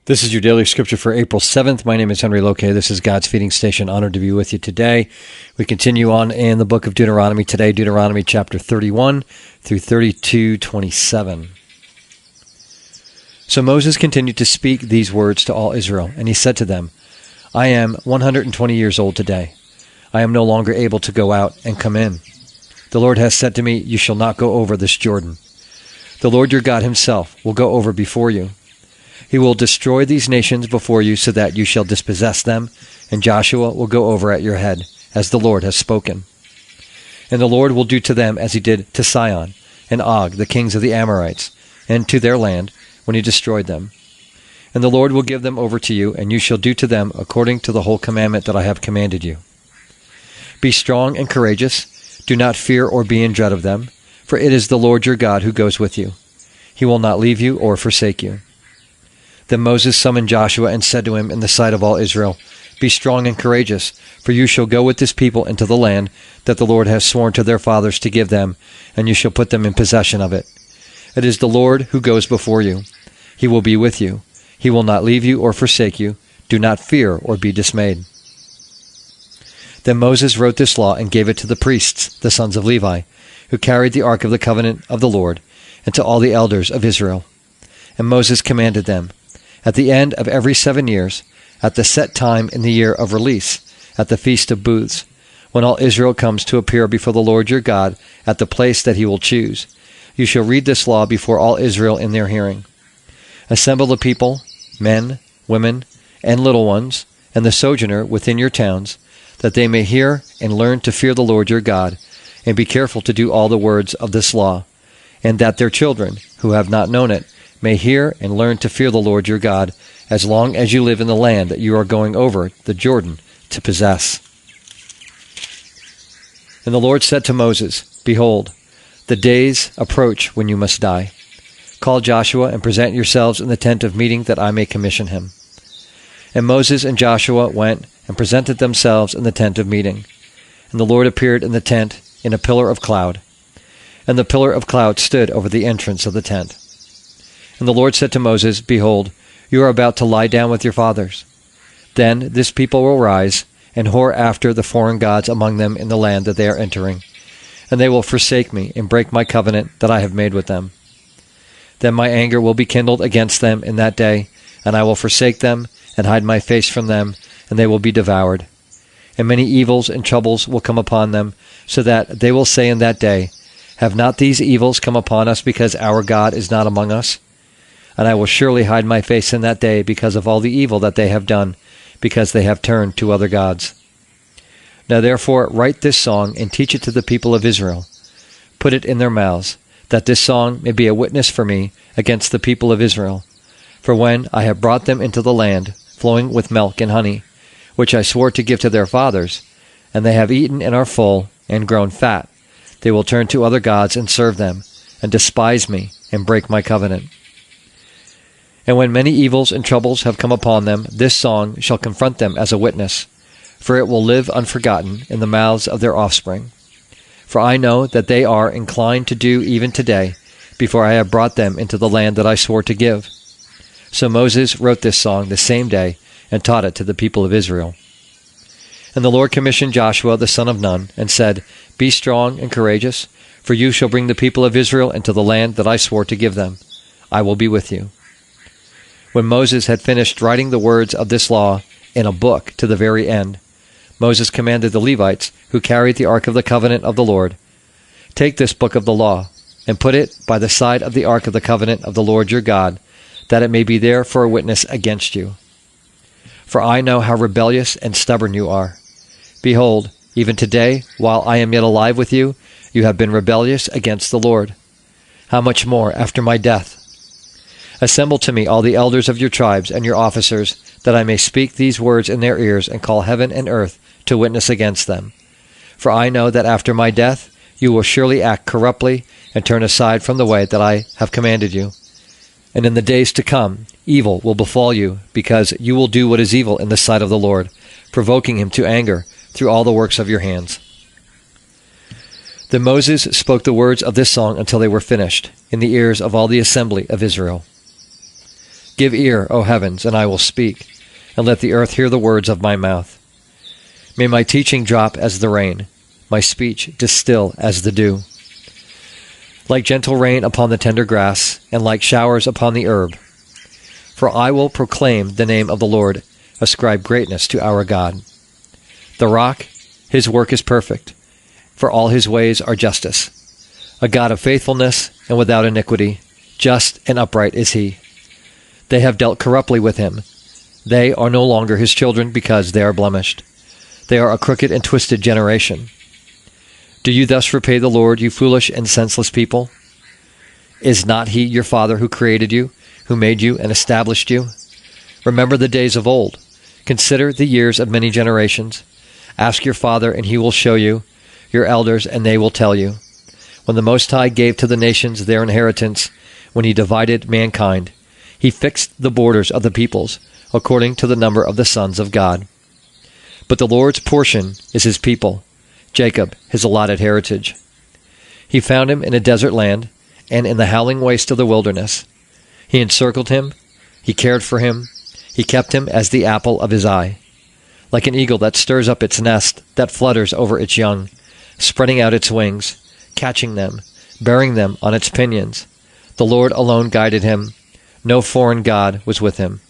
This is your daily scripture for April 7th. My name is Henry Loke. This is God's Feeding Station. Honored to be with you today. We continue on in the book of Deuteronomy today, Deuteronomy chapter 31 through 32:27. So Moses continued to speak these words to all Israel, and he said to them, I am 120 years old today. I am no longer able to go out and come in. The Lord has said to me, you shall not go over this Jordan. The Lord your God himself will go over before you. He will destroy these nations before you so that you shall dispossess them, and Joshua will go over at your head, as the Lord has spoken. And the Lord will do to them as he did to Sihon and Og, the kings of the Amorites, and to their land when he destroyed them. And the Lord will give them over to you, and you shall do to them according to the whole commandment that I have commanded you. Be strong and courageous. Do not fear or be in dread of them, for it is the Lord your God who goes with you. He will not leave you or forsake you. Then Moses summoned Joshua and said to him in the sight of all Israel, Be strong and courageous, for you shall go with this people into the land that the Lord has sworn to their fathers to give them, and you shall put them in possession of it. It is the Lord who goes before you. He will be with you. He will not leave you or forsake you. Do not fear or be dismayed. Then Moses wrote this law and gave it to the priests, the sons of Levi, who carried the ark of the covenant of the Lord, and to all the elders of Israel. And Moses commanded them, At the end of every 7 years, at the set time in the year of release, at the Feast of Booths, when all Israel comes to appear before the Lord your God at the place that he will choose, you shall read this law before all Israel in their hearing. Assemble the people, men, women, and little ones, and the sojourner within your towns, that they may hear and learn to fear the Lord your God, and be careful to do all the words of this law, and that their children, who have not known it, may hear and learn to fear the Lord your God, as long as you live in the land that you are going over the Jordan to possess. And the Lord said to Moses, Behold, the days approach when you must die. Call Joshua and present yourselves in the tent of meeting that I may commission him. And Moses and Joshua went and presented themselves in the tent of meeting. And the Lord appeared in the tent in a pillar of cloud. And the pillar of cloud stood over the entrance of the tent. And the Lord said to Moses, Behold, you are about to lie down with your fathers. Then this people will rise and whore after the foreign gods among them in the land that they are entering, and they will forsake me and break my covenant that I have made with them. Then my anger will be kindled against them in that day, and I will forsake them and hide my face from them, and they will be devoured. And many evils and troubles will come upon them, so that they will say in that day, Have not these evils come upon us because our God is not among us? And I will surely hide my face in that day because of all the evil that they have done, because they have turned to other gods. Now therefore write this song and teach it to the people of Israel. Put it in their mouths, that this song may be a witness for me against the people of Israel. For when I have brought them into the land flowing with milk and honey, which I swore to give to their fathers, and they have eaten and are full and grown fat, they will turn to other gods and serve them, and despise me and break my covenant. And when many evils and troubles have come upon them, this song shall confront them as a witness, for it will live unforgotten in the mouths of their offspring. For I know that they are inclined to do even today, before I have brought them into the land that I swore to give. So Moses wrote this song the same day and taught it to the people of Israel. And the Lord commissioned Joshua the son of Nun, and said, Be strong and courageous, for you shall bring the people of Israel into the land that I swore to give them. I will be with you. When Moses had finished writing the words of this law in a book to the very end, Moses commanded the Levites, who carried the ark of the covenant of the Lord, Take this book of the law, and put it by the side of the ark of the covenant of the Lord your God, that it may be there for a witness against you. For I know how rebellious and stubborn you are. Behold, even today, while I am yet alive with you, you have been rebellious against the Lord. How much more after my death? Assemble to me all the elders of your tribes and your officers, that I may speak these words in their ears and call heaven and earth to witness against them. For I know that after my death you will surely act corruptly and turn aside from the way that I have commanded you. And in the days to come evil will befall you, because you will do what is evil in the sight of the Lord, provoking him to anger through all the works of your hands. Then Moses spoke the words of this song until they were finished, in the ears of all the assembly of Israel. Give ear, O heavens, and I will speak, and let the earth hear the words of my mouth. May my teaching drop as the rain, my speech distill as the dew. Like gentle rain upon the tender grass, and like showers upon the herb. For I will proclaim the name of the Lord, ascribe greatness to our God. The rock, his work is perfect, for all his ways are justice. A God of faithfulness and without iniquity, just and upright is he. They have dealt corruptly with him. They are no longer his children because they are blemished. They are a crooked and twisted generation. Do you thus repay the Lord, you foolish and senseless people? Is not he your Father who created you, who made you and established you? Remember the days of old. Consider the years of many generations. Ask your father, and he will show you, your elders, and they will tell you. When the Most High gave to the nations their inheritance, when he divided mankind, he fixed the borders of the peoples, according to the number of the sons of God. But the Lord's portion is his people, Jacob his allotted heritage. He found him in a desert land, and in the howling waste of the wilderness. He encircled him, he cared for him, he kept him as the apple of his eye. Like an eagle that stirs up its nest, that flutters over its young, spreading out its wings, catching them, bearing them on its pinions. The Lord alone guided him. No foreign god was with him.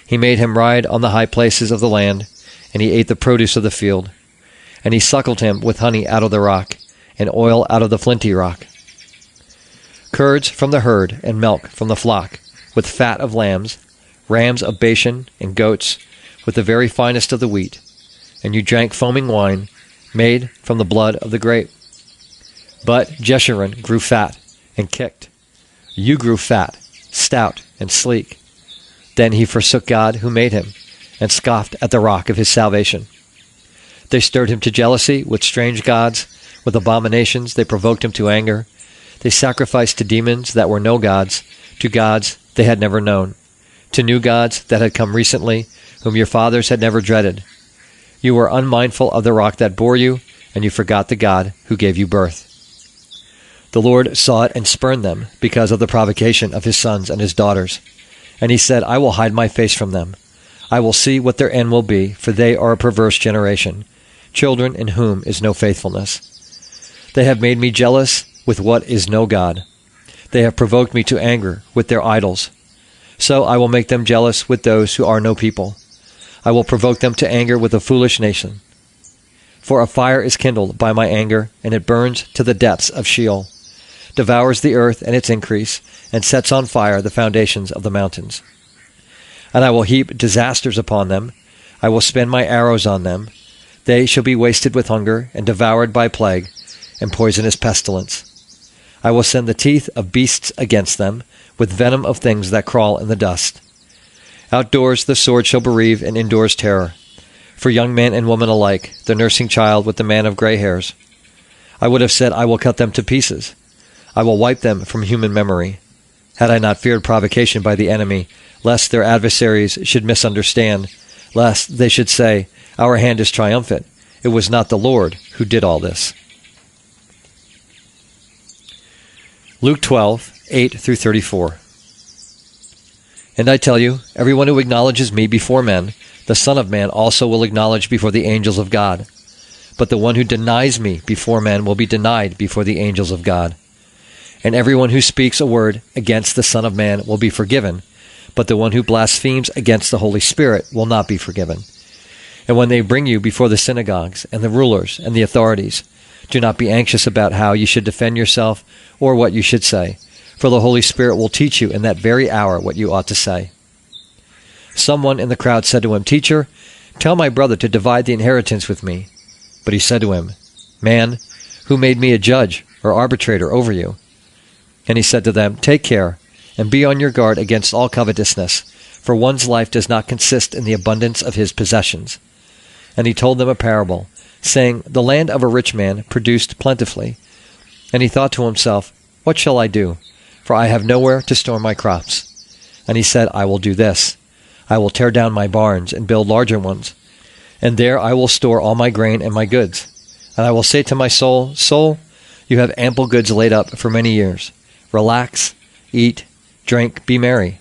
He made him ride on the high places of the land, and he ate the produce of the field. And he suckled him with honey out of the rock, and oil out of the flinty rock. Curds from the herd, and milk from the flock, with fat of lambs, rams of Bashan, and goats, with the very finest of the wheat. And you drank foaming wine, made from the blood of the grape. But Jeshurun grew fat, and kicked. You grew fat, stout, and sleek. Then he forsook God who made him, and scoffed at the rock of his salvation. They stirred him to jealousy with strange gods. With abominations they provoked him to anger. They sacrificed to demons that were no gods, to gods they had never known, to new gods that had come recently, whom your fathers had never dreaded. You were unmindful of the rock that bore you, and you forgot the God who gave you birth. The Lord saw it and spurned them because of the provocation of his sons and his daughters. And he said, I will hide my face from them. I will see what their end will be, for they are a perverse generation, children in whom is no faithfulness. They have made me jealous with what is no God. They have provoked me to anger with their idols. So I will make them jealous with those who are no people. I will provoke them to anger with a foolish nation. For a fire is kindled by my anger, and it burns to the depths of Sheol, devours the earth and its increase, and sets on fire the foundations of the mountains. And I will heap disasters upon them. I will spend my arrows on them. They shall be wasted with hunger, and devoured by plague, and poisonous pestilence. I will send the teeth of beasts against them, with venom of things that crawl in the dust. Outdoors the sword shall bereave, and indoors terror. For young man and woman alike, the nursing child with the man of gray hairs. I would have said, I will cut them to pieces. I will wipe them from human memory. Had I not feared provocation by the enemy, lest their adversaries should misunderstand, lest they should say, our hand is triumphant. It was not the Lord who did all this. Luke 12:8-34. And I tell you, everyone who acknowledges me before men, the Son of Man also will acknowledge before the angels of God. But the one who denies me before men will be denied before the angels of God. And everyone who speaks a word against the Son of Man will be forgiven, but the one who blasphemes against the Holy Spirit will not be forgiven. And when they bring you before the synagogues and the rulers and the authorities, do not be anxious about how you should defend yourself or what you should say, for the Holy Spirit will teach you in that very hour what you ought to say. Someone in the crowd said to him, Teacher, tell my brother to divide the inheritance with me. But he said to him, Man, who made me a judge or arbitrator over you? And he said to them, Take care, and be on your guard against all covetousness, for one's life does not consist in the abundance of his possessions. And he told them a parable, saying, The land of a rich man produced plentifully. And he thought to himself, What shall I do? For I have nowhere to store my crops. And he said, I will do this. I will tear down my barns and build larger ones, and there I will store all my grain and my goods. And I will say to my soul, Soul, you have ample goods laid up for many years. Relax, eat, drink, be merry.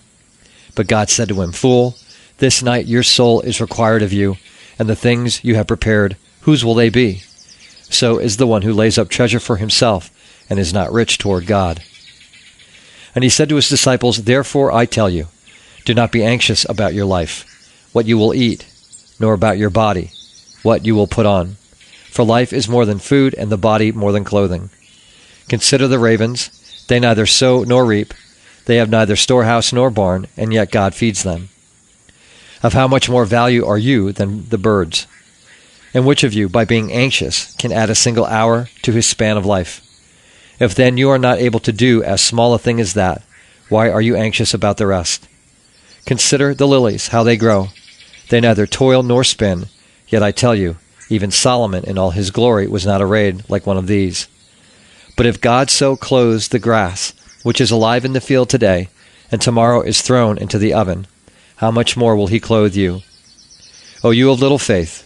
But God said to him, Fool, this night your soul is required of you, and the things you have prepared, whose will they be? So is the one who lays up treasure for himself and is not rich toward God. And he said to his disciples, Therefore I tell you, do not be anxious about your life, what you will eat, nor about your body, what you will put on. For life is more than food, and the body more than clothing. Consider the ravens, they neither sow nor reap, they have neither storehouse nor barn, and yet God feeds them. Of how much more value are you than the birds? And which of you, by being anxious, can add a single hour to his span of life? If then you are not able to do as small a thing as that, why are you anxious about the rest? Consider the lilies, how they grow. They neither toil nor spin, yet I tell you, even Solomon in all his glory was not arrayed like one of these. But if God so clothes the grass, which is alive in the field today, and tomorrow is thrown into the oven, how much more will he clothe you? O you of little faith!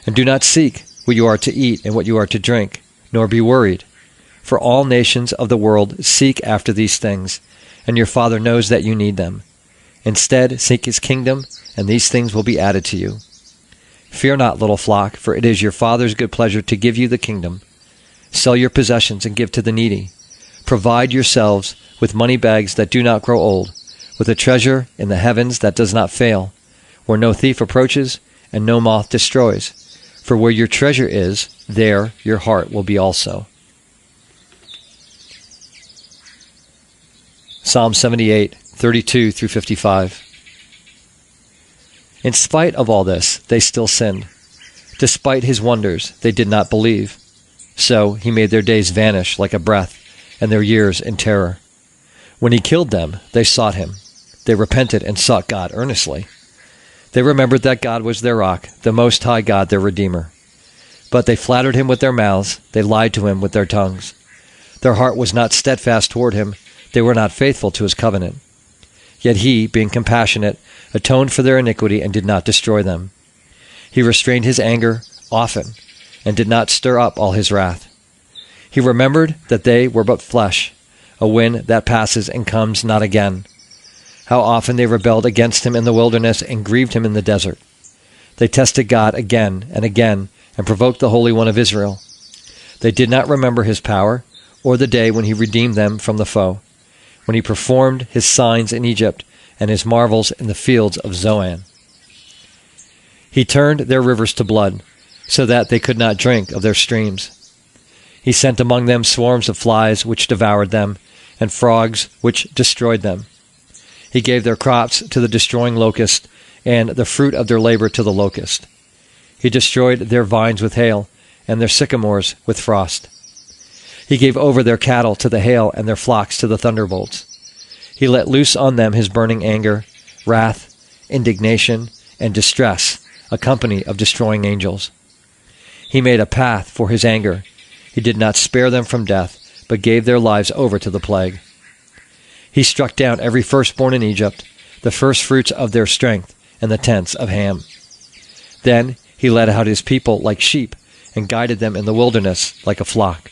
And do not seek what you are to eat and what you are to drink, nor be worried. For all nations of the world seek after these things, and your Father knows that you need them. Instead, seek his kingdom, and these things will be added to you. Fear not, little flock, for it is your Father's good pleasure to give you the kingdom. Sell your possessions and give to the needy. Provide yourselves with money bags that do not grow old, with a treasure in the heavens that does not fail, where no thief approaches and no moth destroys. For where your treasure is, there your heart will be also. Psalm 78, 32 through 55. In spite of all this, they still sinned. Despite his wonders, they did not believe. So he made their days vanish like a breath, and their years in terror. When he killed them, they sought him. They repented and sought God earnestly. They remembered that God was their rock, the Most High God, their Redeemer. But they flattered him with their mouths, they lied to him with their tongues. Their heart was not steadfast toward him, they were not faithful to his covenant. Yet he, being compassionate, atoned for their iniquity and did not destroy them. He restrained his anger often, and did not stir up all his wrath. He remembered that they were but flesh, a wind that passes and comes not again. How often they rebelled against him in the wilderness and grieved him in the desert. They tested God again and again and provoked the Holy One of Israel. They did not remember his power or the day when he redeemed them from the foe, when he performed his signs in Egypt and his marvels in the fields of Zoan. He turned their rivers to blood, so that they could not drink of their streams. He sent among them swarms of flies which devoured them, and frogs which destroyed them. He gave their crops to the destroying locust, and the fruit of their labor to the locust. He destroyed their vines with hail, and their sycamores with frost. He gave over their cattle to the hail, and their flocks to the thunderbolts. He let loose on them his burning anger, wrath, indignation, and distress, a company of destroying angels. He made a path for his anger. He did not spare them from death, but gave their lives over to the plague. He struck down every firstborn in Egypt, the firstfruits of their strength, and the tents of Ham. Then he led out his people like sheep, and guided them in the wilderness like a flock.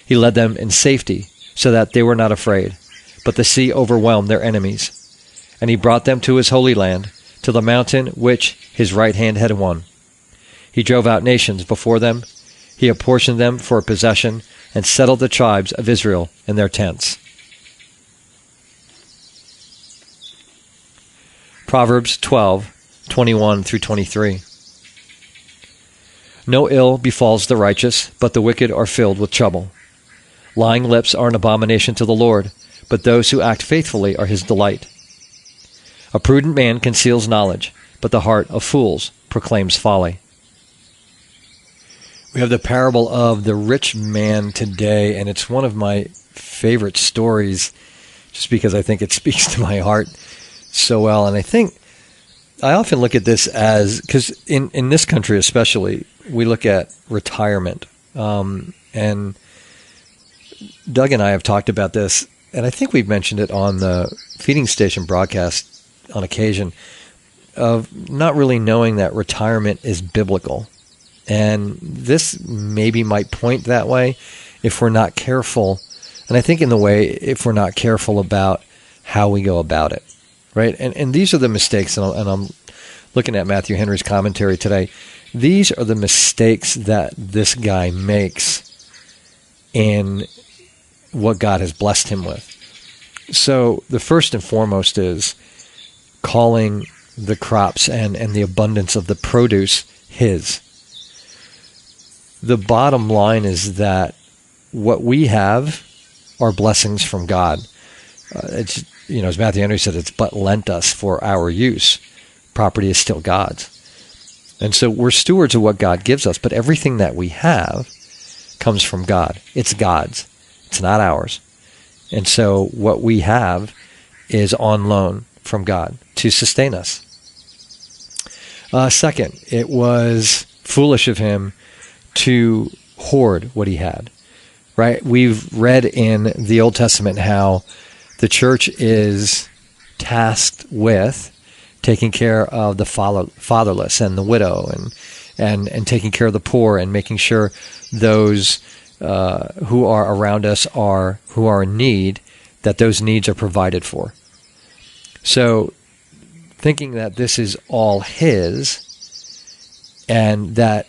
He led them in safety, so that they were not afraid, but the sea overwhelmed their enemies. And he brought them to his holy land, to the mountain which his right hand had won. He drove out nations before them. He apportioned them for a possession, and settled the tribes of Israel in their tents. Proverbs 12:21 through 23. No ill befalls the righteous, but the wicked are filled with trouble. Lying lips are an abomination to the Lord, but those who act faithfully are his delight. A prudent man conceals knowledge, but the heart of fools proclaims folly. We have the parable of the rich man today, and it's one of my favorite stories just because I think it speaks to my heart so well. And I think I often look at this as, because in this country especially, we look at retirement. And Doug and I have talked about this, and I think we've mentioned it on the feeding station broadcast on occasion, of not really knowing that retirement is biblical. And this maybe might point that way if we're not careful. And I think in the way, if we're not careful about how we go about it. right? And these are the mistakes, and I'm looking at Matthew Henry's commentary today. These are the mistakes that this guy makes in what God has blessed him with. So the first and foremost is calling the crops and the abundance of the produce his. The bottom line is that what we have are blessings from God. It's, as Matthew Henry said, it's but lent us for our use. Property is still God's. And so we're stewards of what God gives us, but everything that we have comes from God. It's God's. It's not ours. And so what we have is on loan from God to sustain us. Second, it was foolish of him to hoard what he had, right? We've read in the Old Testament how the church is tasked with taking care of the fatherless and the widow and taking care of the poor and making sure those who are around us who are in need, that those needs are provided for. So thinking that this is all his and that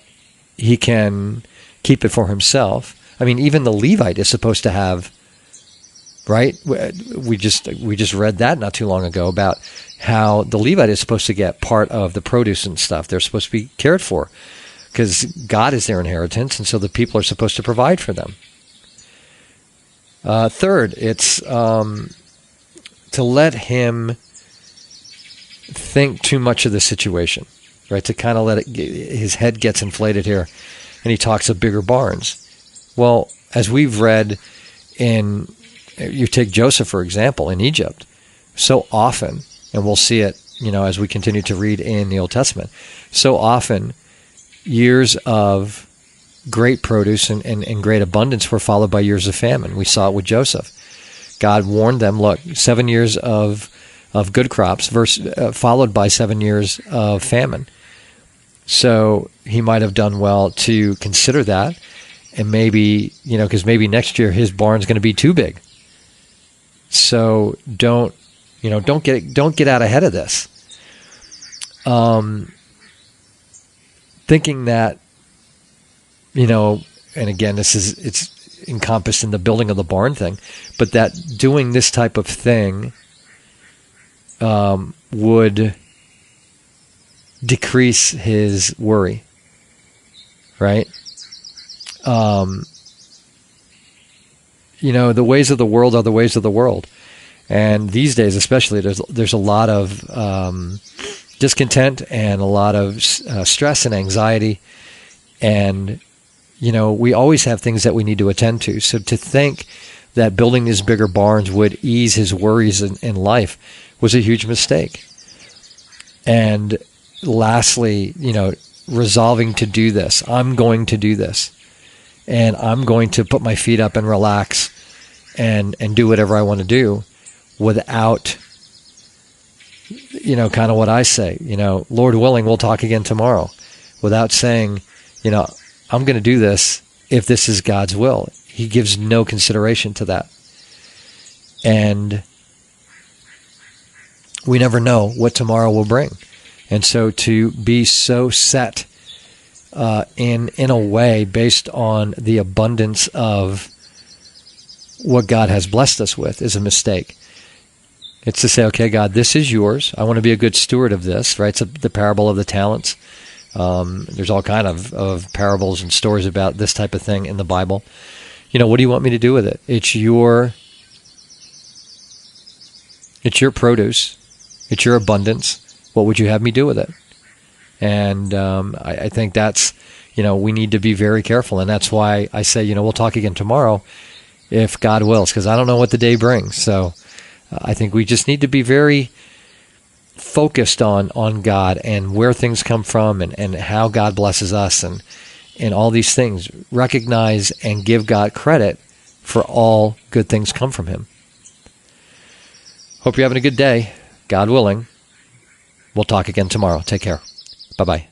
he can keep it for himself. I mean, even the Levite is supposed to have, right? We just read that not too long ago about how the Levite is supposed to get part of the produce and stuff. They're supposed to be cared for because God is their inheritance, and so the people are supposed to provide for them. Third, it's to let him think too much of the situation, right? To kind of let his head gets inflated here, and he talks of bigger barns. Well, as we've read you take Joseph, for example, in Egypt, so often, and we'll see it, as we continue to read in the Old Testament, so often years of great produce and great abundance were followed by years of famine. We saw it with Joseph. God warned them, look, 7 years of good crops followed by 7 years of famine. So he might have done well to consider that, and maybe, because maybe next year his barn's going to be too big. So don't get out ahead of this. Thinking that, and again, it's encompassed in the building of the barn thing, but that doing this type of thing would decrease his worry, right? The ways of the world are the ways of the world. And these days, especially, there's a lot of discontent and a lot of stress and anxiety. And, we always have things that we need to attend to. So to think that building these bigger barns would ease his worries in life was a huge mistake. And lastly, resolving to do this. I'm going to do this. And I'm going to put my feet up and relax and do whatever I want to do without, kind of what I say, Lord willing, we'll talk again tomorrow, without saying, I'm going to do this if this is God's will. He gives no consideration to that. And we never know what tomorrow will bring. And so to be so set in a way based on the abundance of what God has blessed us with is a mistake. It's to say, okay, God, this is yours. I want to be a good steward of this, right? It's the parable of the talents. There's all kind of parables and stories about this type of thing in the Bible. What do you want me to do with it? It's your produce. It's your abundance. What would you have me do with it? And I think that's, we need to be very careful. And that's why I say, we'll talk again tomorrow if God wills, because I don't know what the day brings. So I think we just need to be very focused on God and where things come from and how God blesses us and all these things. Recognize and give God credit for all good things come from him. Hope you're having a good day. God willing. We'll talk again tomorrow. Take care. Bye-bye.